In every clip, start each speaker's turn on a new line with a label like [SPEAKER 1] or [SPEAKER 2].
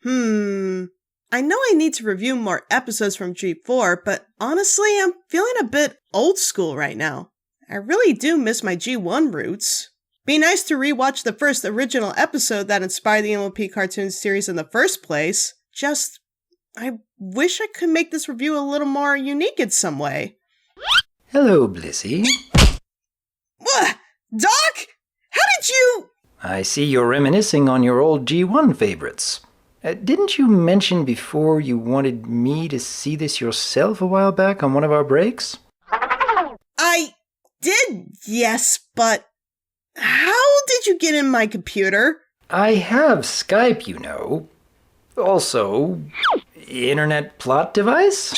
[SPEAKER 1] I know I need to review more episodes from G4, but honestly, I'm feeling a bit old school right now. I really do miss my G1 roots. Be nice to rewatch the first original episode that inspired the MLP cartoon series in the first place. Just, I wish I could make this review a little more unique in some way.
[SPEAKER 2] Hello, Blissey.
[SPEAKER 1] What? Doc? How did you...
[SPEAKER 2] I see you're reminiscing on your old G1 favorites. Didn't you mention before you wanted me to see this yourself a while back on one of our breaks?
[SPEAKER 1] I did, yes, but how did you get in my computer?
[SPEAKER 2] I have Skype, you know. Also, internet plot device?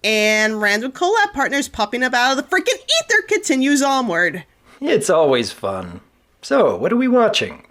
[SPEAKER 1] And random collab partners popping up out of the freaking ether continues onward.
[SPEAKER 2] It's always fun. So, what are we watching?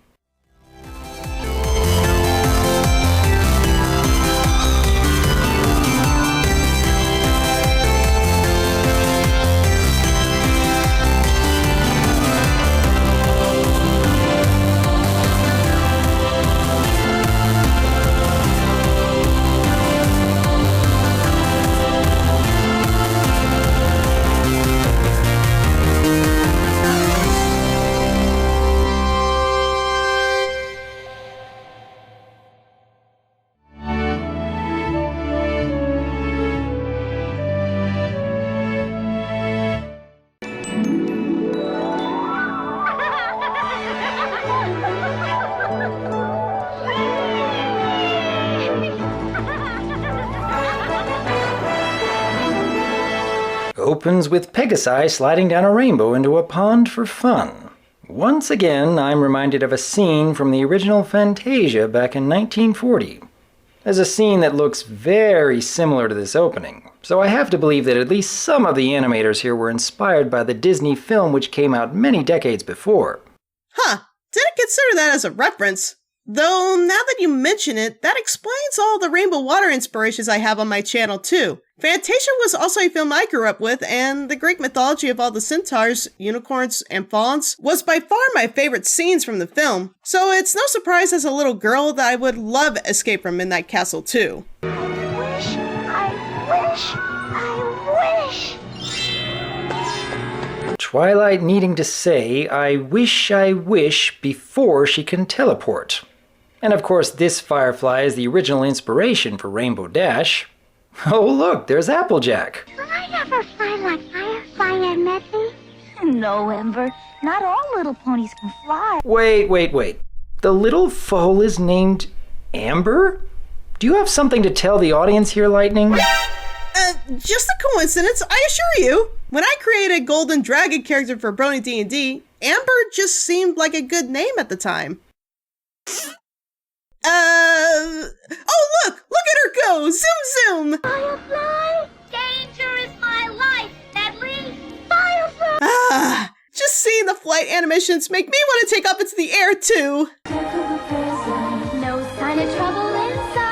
[SPEAKER 2] Opens with Pegasi sliding down a rainbow into a pond for fun. Once again, I'm reminded of a scene from the original Fantasia back in 1940. There's a scene that looks very similar to this opening, so I have to believe that at least some of the animators here were inspired by the Disney film which came out many decades before.
[SPEAKER 1] Huh, didn't consider that as a reference. Though, now that you mention it, that explains all the rainbow water inspirations I have on my channel too. Fantasia was also a film I grew up with, and the Greek mythology of all the centaurs, unicorns, and fauns was by far my favorite scenes from the film, so it's no surprise as a little girl that I would love Escape from Midnight Castle too.
[SPEAKER 3] I wish.
[SPEAKER 2] Twilight needing to say, I wish, before she can teleport. And of course, this Firefly is the original inspiration for Rainbow Dash. Oh look, there's Applejack.
[SPEAKER 3] Will I ever fly like Firefly and Medley? No, Ember. Not all little ponies can fly.
[SPEAKER 2] Wait. The little foal is named Amber? Do you have something to tell the audience here, Lightning?
[SPEAKER 1] Just a coincidence, I assure you. When I created Golden Dragon character for Brony D&D, Amber just seemed like a good name at the time. Oh look at her go! Zoom!
[SPEAKER 3] Firefly, danger is my life, Medley. Firefly!
[SPEAKER 1] Just seeing the flight animations make me want to take up into the air too.
[SPEAKER 3] No sign of trouble inside.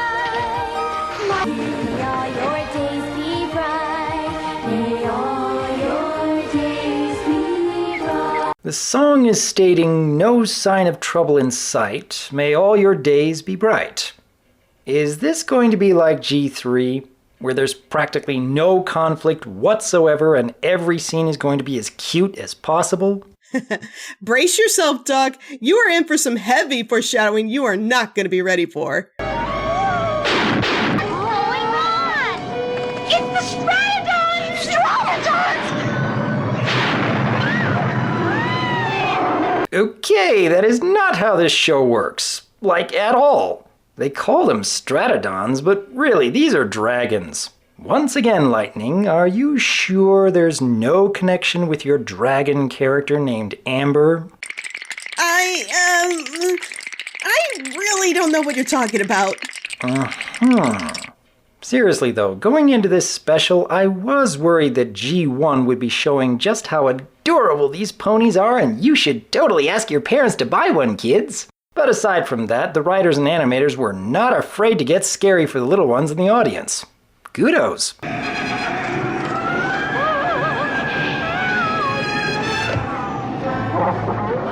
[SPEAKER 3] May all your days be bright. May all your days be bright.
[SPEAKER 2] The song is stating, no sign of trouble in sight, may all your days be bright. Is this going to be like G3, where there's practically no conflict whatsoever and every scene is going to be as cute as possible?
[SPEAKER 1] Brace yourself, Doc. You are in for some heavy foreshadowing you are not going to be ready for.
[SPEAKER 3] What's going on? It's the Stratodons!
[SPEAKER 2] Okay, that is not how this show works. Like, at all. They call them Stratodons, but really, these are dragons. Once again, Lightning, are you sure there's no connection with your dragon character named Amber?
[SPEAKER 1] I really don't know what you're talking about.
[SPEAKER 2] Seriously though, going into this special, I was worried that G1 would be showing just how adorable these ponies are, and you should totally ask your parents to buy one, kids. But aside from that, the writers and animators were not afraid to get scary for the little ones in the audience. Kudos.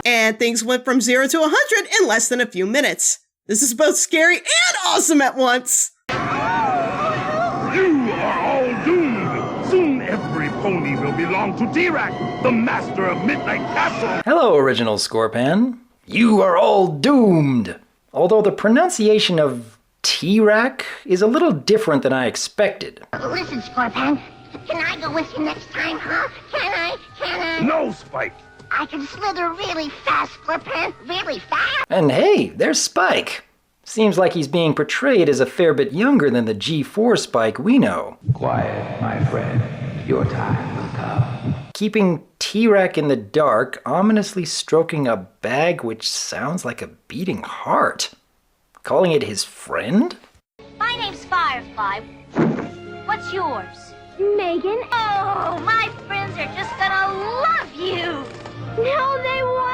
[SPEAKER 1] And things went from 0 to 100 in less than a few minutes. This is both scary and awesome at once.
[SPEAKER 4] You are all doomed. Soon every pony will belong to T-Rack, the master of Midnight Castle.
[SPEAKER 2] Hello, Original Scorpan. You are all doomed. Although the pronunciation of T-Rack is a little different than I expected.
[SPEAKER 5] Listen, Scorpan, can I go with you next time, huh? Can I?
[SPEAKER 4] No, Spike.
[SPEAKER 5] I can slither really fast, Scorpan, really fast.
[SPEAKER 2] And hey, there's Spike. Seems like he's being portrayed as a fair bit younger than the G4 Spike we know.
[SPEAKER 6] Quiet, my friend. Your time will come.
[SPEAKER 2] Keeping T-Rack in the dark, ominously stroking a bag which sounds like a beating heart. Calling it his friend?
[SPEAKER 3] My name's Firefly. What's yours?
[SPEAKER 5] Megan?
[SPEAKER 3] Oh, my friends are just gonna love you.
[SPEAKER 5] No, they won't!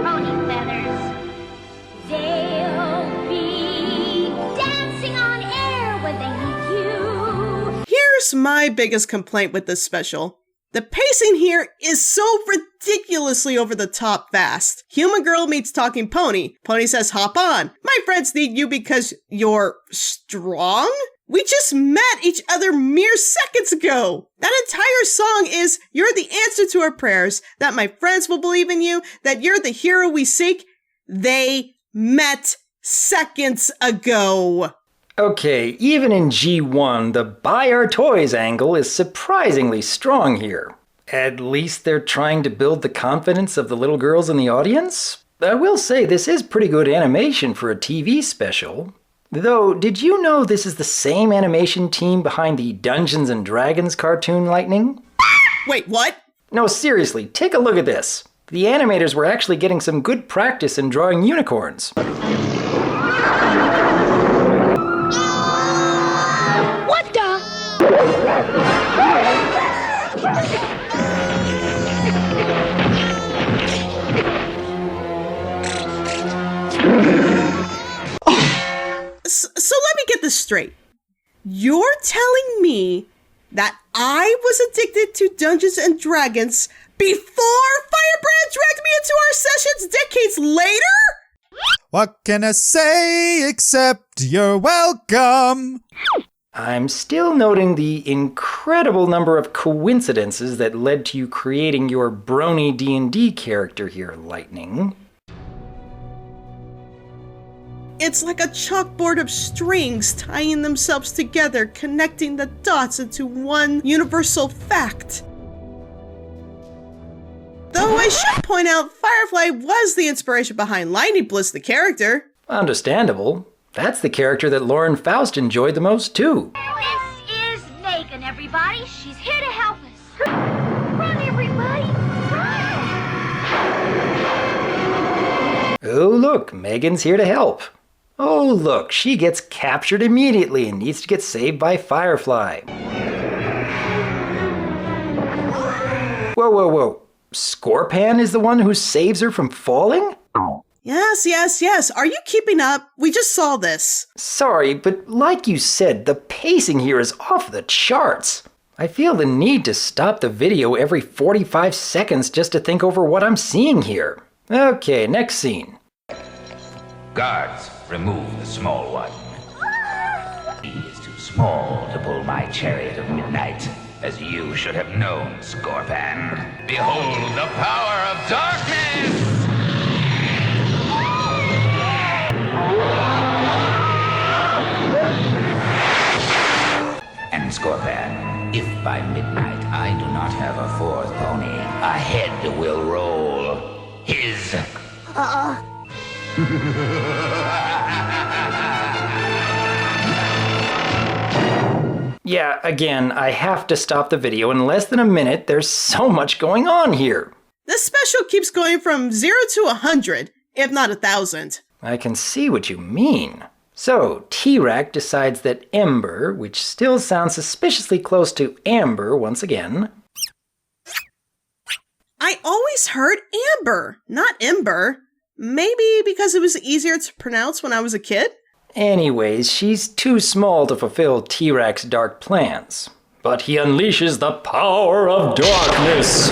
[SPEAKER 3] Pony feathers. They'll be dancing on air when they need you.
[SPEAKER 1] Here's my biggest complaint with this special. The pacing here is so ridiculously over the top fast. Human girl meets talking pony. Pony says hop on. My friends need you because you're strong? We just met each other mere seconds ago. That entire song is, you're the answer to our prayers, that my friends will believe in you, that you're the hero we seek. They met seconds ago.
[SPEAKER 2] Okay, even in G1, the buy our toys angle is surprisingly strong here. At least they're trying to build the confidence of the little girls in the audience. I will say this is pretty good animation for a TV special. Though, did you know this is the same animation team behind the Dungeons & Dragons cartoon, Lightning?
[SPEAKER 1] Wait, what?
[SPEAKER 2] No, seriously, take a look at this. The animators were actually getting some good practice in drawing unicorns.
[SPEAKER 5] What the?
[SPEAKER 1] So let me get this straight. You're telling me that I was addicted to Dungeons and Dragons before Firebrand dragged me into our sessions decades later?
[SPEAKER 7] What can I say except you're welcome?
[SPEAKER 2] I'm still noting the incredible number of coincidences that led to you creating your brony D&D character here, Lightning.
[SPEAKER 1] It's like a chalkboard of strings tying themselves together, connecting the dots into one universal fact. Though I should point out, Firefly was the inspiration behind Lightning Bliss the character.
[SPEAKER 2] Understandable. That's the character that Lauren Faust enjoyed the most, too.
[SPEAKER 3] This is Megan, everybody. She's here to help us. Run, everybody. Run.
[SPEAKER 2] Oh, look, Megan's here to help. Oh, look, she gets captured immediately and needs to get saved by Firefly. Whoa, whoa, whoa. Scorpan is the one who saves her from falling?
[SPEAKER 1] Yes. Are you keeping up? We just saw this.
[SPEAKER 2] Sorry, but like you said, the pacing here is off the charts. I feel the need to stop the video every 45 seconds just to think over what I'm seeing here. Okay, next scene.
[SPEAKER 6] Guards, remove the small one. He is too small to pull my chariot of midnight, as you should have known, Scorpan. Behold the power of darkness! And Scorpan, if by midnight I do not have a fourth pony, a head will roll. His.
[SPEAKER 2] Yeah, again, I have to stop the video in less than a minute. There's so much going on here.
[SPEAKER 1] This special keeps going from 0 to 100, if not 1,000.
[SPEAKER 2] I can see what you mean. So, T-Rack decides that Ember, which still sounds suspiciously close to Amber once again.
[SPEAKER 1] I always heard Amber, not Ember. Maybe because it was easier to pronounce when I was a kid?
[SPEAKER 2] Anyways, she's too small to fulfill T-Rack's dark plans. But he unleashes the power of darkness.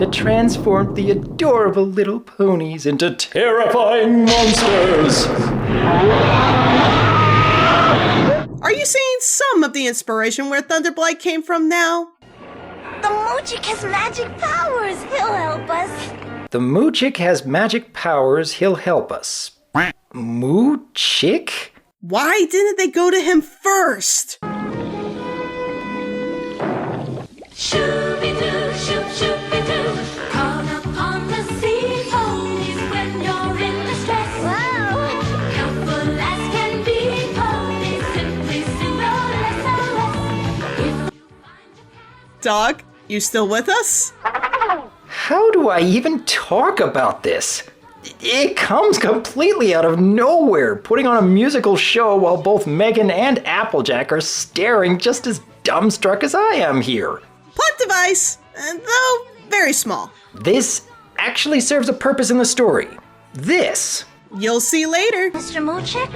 [SPEAKER 2] to transform the adorable little ponies into terrifying monsters.
[SPEAKER 1] Are you seeing some of the inspiration where Thunderblight came from now?
[SPEAKER 3] The Moochik has magic powers. He'll help us.
[SPEAKER 2] The Moochik has magic powers, he'll help us. Moochik?
[SPEAKER 1] Why didn't they go to him first?
[SPEAKER 3] Shooby-doo, shoop, shooby-doo. Call upon the sea ponies when you're in distress. Wow! Helpful as can be ponies, simply sing the SOS.
[SPEAKER 1] Dog, you still with us?
[SPEAKER 2] How do I even talk about this? It comes completely out of nowhere, putting on a musical show while both Megan and Applejack are staring just as dumbstruck as I am here.
[SPEAKER 1] Plot device, though very small.
[SPEAKER 2] This actually serves a purpose in the story. This.
[SPEAKER 1] You'll see later.
[SPEAKER 3] Mr. Moochik?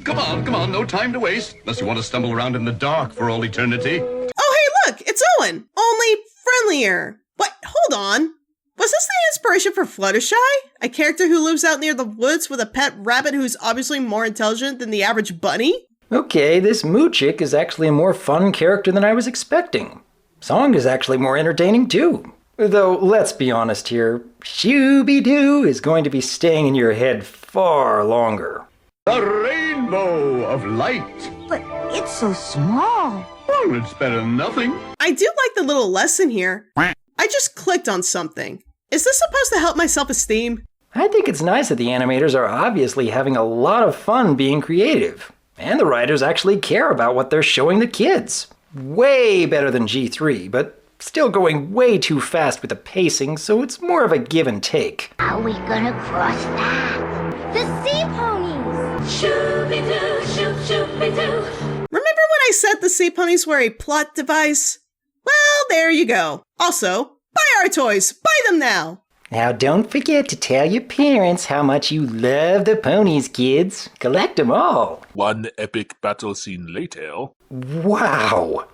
[SPEAKER 8] Come on, no time to waste. Unless you want to stumble around in the dark for all eternity.
[SPEAKER 1] Oh, hey, look, it's Owen. Only friendlier. What? Hold on. Was this the inspiration for Fluttershy? A character who lives out near the woods with a pet rabbit who's obviously more intelligent than the average bunny?
[SPEAKER 2] Okay, this Moochik is actually a more fun character than I was expecting. Song is actually more entertaining too. Though, let's be honest here, Shooby-Doo is going to be staying in your head far longer.
[SPEAKER 8] The rainbow of light.
[SPEAKER 3] But it's so small.
[SPEAKER 8] Well, it's better than nothing.
[SPEAKER 1] I do like the little lesson here. I just clicked on something. Is this supposed to help my self-esteem?
[SPEAKER 2] I think it's nice that the animators are obviously having a lot of fun being creative. And the writers actually care about what they're showing the kids. Way better than G3, but still going way too fast with the pacing, so it's more of a give and take.
[SPEAKER 5] Are we gonna cross that?
[SPEAKER 3] The sea ponies. Shooby-doo, shoop, shooby-doo.
[SPEAKER 1] Remember when I said the sea ponies were a plot device? Well, there you go. Also, buy our toys. Buy them now.
[SPEAKER 2] Now don't forget to tell your parents how much you love the ponies, kids. Collect them all.
[SPEAKER 9] One epic battle scene later.
[SPEAKER 2] Wow.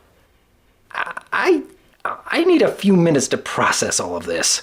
[SPEAKER 2] I need a few minutes to process all of this.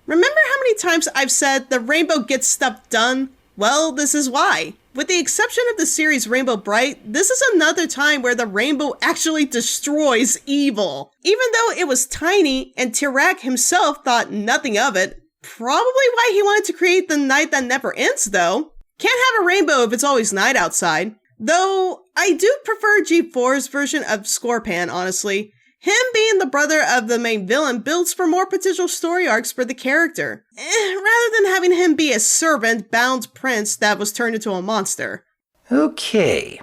[SPEAKER 1] Remember how many times I've said the rainbow gets stuff done? Well, this is why. With the exception of the series Rainbow Bright, this is another time where the rainbow actually destroys evil. Even though it was tiny and Tirak himself thought nothing of it, probably why he wanted to create the night that never ends though. Can't have a rainbow if it's always night outside. Though, I do prefer G4's version of Scorpan, honestly. Him being the brother of the main villain builds for more potential story arcs for the character, rather than having him be a servant bound prince that was turned into a monster.
[SPEAKER 2] Okay.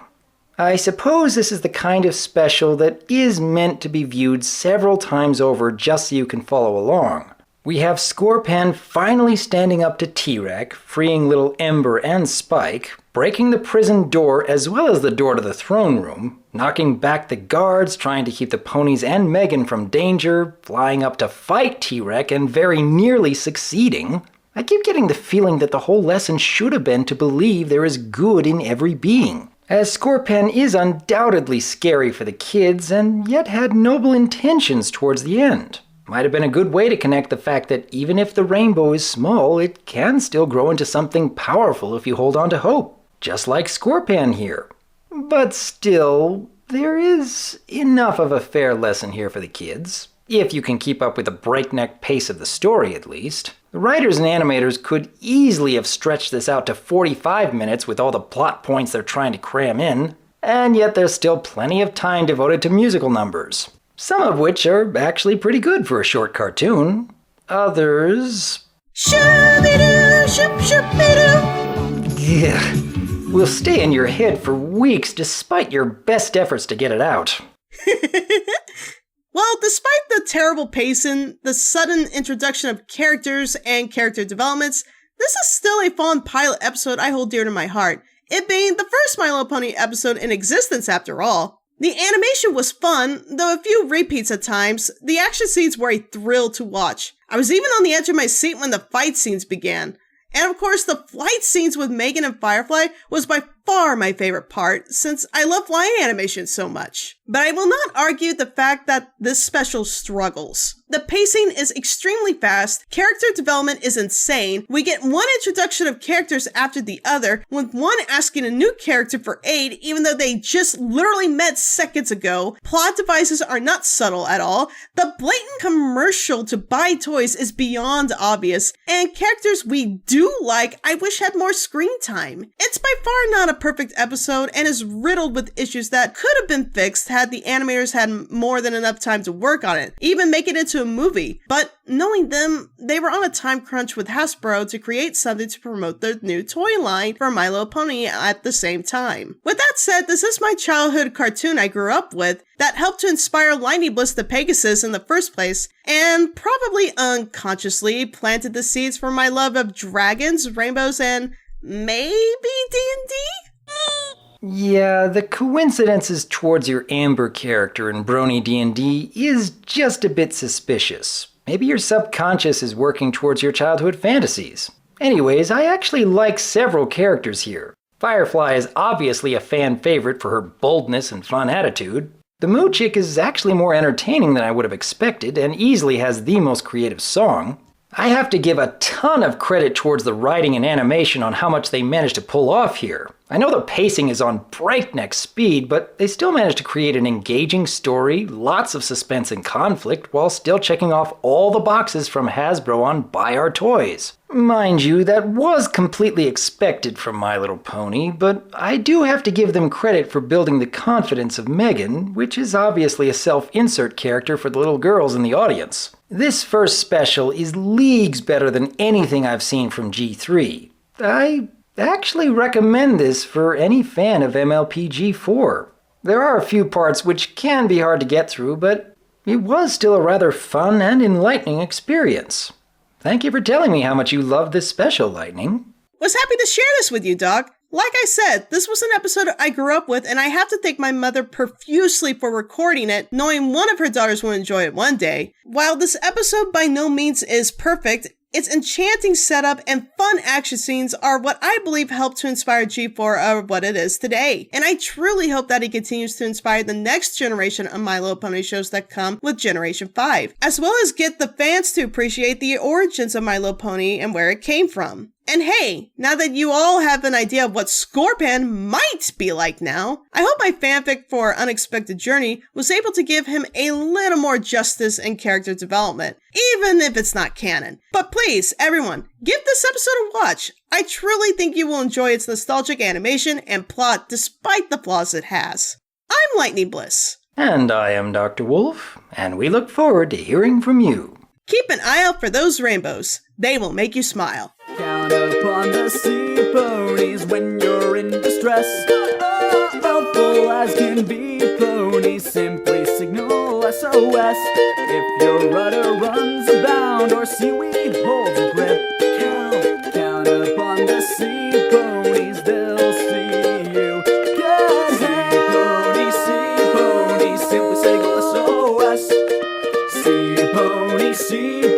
[SPEAKER 2] I suppose this is the kind of special that is meant to be viewed several times over just so you can follow along. We have Scorpan finally standing up to Tirak, freeing little Ember and Spike, breaking the prison door as well as the door to the throne room, knocking back the guards, trying to keep the ponies and Megan from danger, flying up to fight Tirak and very nearly succeeding. I keep getting the feeling that the whole lesson should have been to believe there is good in every being, as Scorpan is undoubtedly scary for the kids and yet had noble intentions towards the end. Might have been a good way to connect the fact that even if the rainbow is small, it can still grow into something powerful if you hold on to hope. Just like Scorpan here. But still, there is enough of a fair lesson here for the kids. If you can keep up with the breakneck pace of the story, at least. The writers and animators could easily have stretched this out to 45 minutes with all the plot points they're trying to cram in, and yet there's still plenty of time devoted to musical numbers. Some of which are actually pretty good for a short cartoon. Others...
[SPEAKER 1] Shooby-doo, shoop-shoop-be-doo.
[SPEAKER 2] Yeah, will stay in your head for weeks despite your best efforts to get it out.
[SPEAKER 1] Well, despite the terrible pacing, the sudden introduction of characters and character developments, this is still a fun pilot episode I hold dear to my heart, it being the first My Little Pony episode in existence after all. The animation was fun, though a few repeats at times. The action scenes were a thrill to watch. I was even on the edge of my seat when the fight scenes began. And of course, the flight scenes with Megan and Firefly was by far my favorite part, since I love flying animation so much. But I will not argue the fact that this special struggles. The pacing is extremely fast, character development is insane, we get one introduction of characters after the other, with one asking a new character for aid even though they just literally met seconds ago, plot devices are not subtle at all, the blatant commercial to buy toys is beyond obvious, and characters we do like I wish had more screen time. It's by far not a perfect episode and is riddled with issues that could have been fixed had the animators had more than enough time to work on it, even make it into a movie. But knowing them, they were on a time crunch with Hasbro to create something to promote their new toy line for My Little Pony at the same time. With that said, this is my childhood cartoon I grew up with that helped to inspire Lightning Bliss the Pegasus in the first place, and probably unconsciously planted the seeds for my love of dragons, rainbows, and maybe D&D?
[SPEAKER 2] Yeah, the coincidences towards your Amber character in Brony D&D is just a bit suspicious. Maybe your subconscious is working towards your childhood fantasies. Anyways, I actually like several characters here. Firefly is obviously a fan favorite for her boldness and fun attitude. The Moo Chick is actually more entertaining than I would have expected and easily has the most creative song. I have to give a ton of credit towards the writing and animation on how much they managed to pull off here. I know the pacing is on breakneck speed, but they still managed to create an engaging story, lots of suspense and conflict, while still checking off all the boxes from Hasbro on Buy Our Toys. Mind you, that was completely expected from My Little Pony, but I do have to give them credit for building the confidence of Megan, which is obviously a self-insert character for the little girls in the audience. This first special is leagues better than anything I've seen from G3. I actually recommend this for any fan of MLP G4. There are a few parts which can be hard to get through, but it was still a rather fun and enlightening experience. Thank you for telling me how much you loved this special, Lightning.
[SPEAKER 1] Was happy to share this with you, Doc. Like I said, this was an episode I grew up with, and I have to thank my mother profusely for recording it, knowing one of her daughters would enjoy it one day. While this episode by no means is perfect, its enchanting setup and fun action scenes are what I believe helped to inspire G4 of what it is today. And I truly hope that it continues to inspire the next generation of My Little Pony shows that come with Generation 5, as well as get the fans to appreciate the origins of My Little Pony and where it came from. And hey, now that you all have an idea of what Scorpan might be like now, I hope my fanfic for Unexpected Journey was able to give him a little more justice and character development, even if it's not canon. But please, everyone, give this episode a watch. I truly think you will enjoy its nostalgic animation and plot despite the flaws it has. I'm Lightning Bliss.
[SPEAKER 2] And I am Dr. Wolf, and we look forward to hearing from you.
[SPEAKER 1] Keep an eye out for those rainbows. They will make you smile.
[SPEAKER 10] Count upon the sea ponies when you're in distress. Helpful as can be, ponies simply signal SOS. If your rudder runs abound or seaweed holds a grip, count upon the sea ponies, they'll see you. Sea ponies, simply signal SOS. Sea ponies, sea